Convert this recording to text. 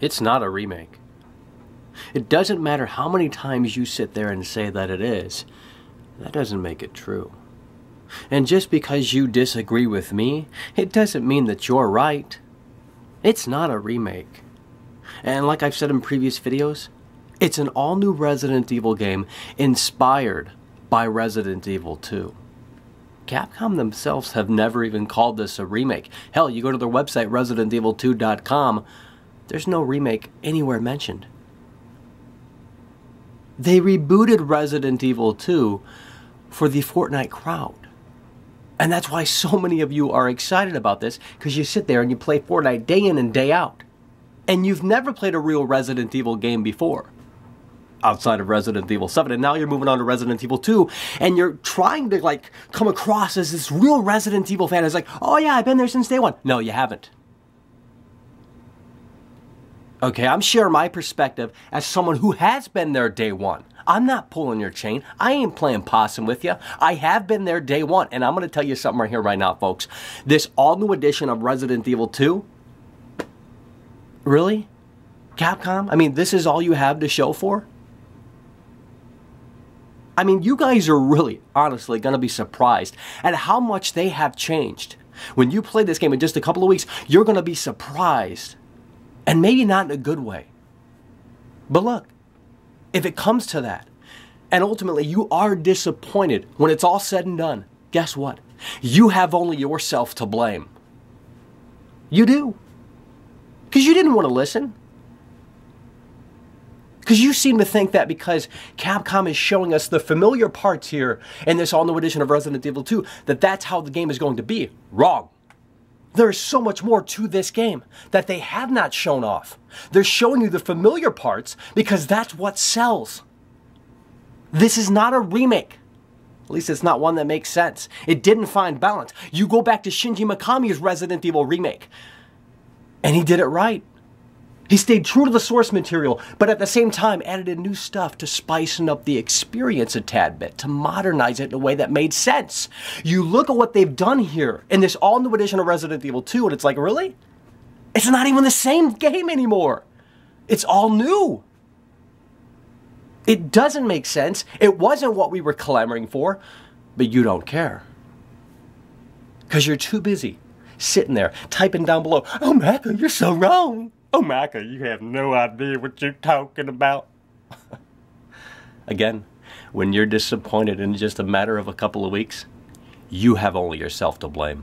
It's not a remake. It doesn't matter how many times you sit there and say that it is. That doesn't make it true. And just because you disagree with me, it doesn't mean that you're right. It's not a remake. And like I've said in previous videos, it's an all-new Resident Evil game inspired by Resident Evil 2. Capcom themselves have never even called this a remake. Hell, you go to their website, residentevil2.com, there's no remake anywhere mentioned. They rebooted Resident Evil 2 for the Fortnite crowd. And that's why so many of you are excited about this, because you sit there and you play Fortnite day in and day out. And you've never played a real Resident Evil game before, outside of Resident Evil 7, and now you're moving on to Resident Evil 2, and you're trying to, like, come across as this real Resident Evil fan. It's like, oh yeah, I've been there since day one. No, you haven't. Okay, I'm sharing my perspective as someone who has been there day one. I'm not pulling your chain. I ain't playing possum with you. I have been there day one, and I'm going to tell you something right here, right now, folks. This all-new edition of Resident Evil 2, really? Capcom? I mean, this is all you have to show for? I mean, you guys are really, honestly, going to be surprised at how much they have changed. When you play this game in just a couple of weeks, you're going to be surprised. And maybe not in a good way. But look, if it comes to that, and ultimately you are disappointed when it's all said and done, guess what? You have only yourself to blame. You do. Because you didn't want to listen. Because you seem to think that because Capcom is showing us the familiar parts here in this all-new edition of Resident Evil 2, that that's how the game is going to be. Wrong. There is so much more to this game that they have not shown off. They're showing you the familiar parts because that's what sells. This is not a remake. At least it's not one that makes sense. It didn't find balance. You go back to Shinji Mikami's Resident Evil remake, and he did it right. He stayed true to the source material, but at the same time added in new stuff to spicing up the experience a tad bit, to modernize it in a way that made sense. You look at what they've done here in this all-new edition of Resident Evil 2, and it's like, really? It's not even the same game anymore. It's all new. It doesn't make sense. It wasn't what we were clamoring for, but you don't care. Because you're too busy sitting there, typing down below, "Oh, Maka, you're so wrong. Oh, Maka, you have no idea what you're talking about." Again, when you're disappointed in just a matter of a couple of weeks, you have only yourself to blame.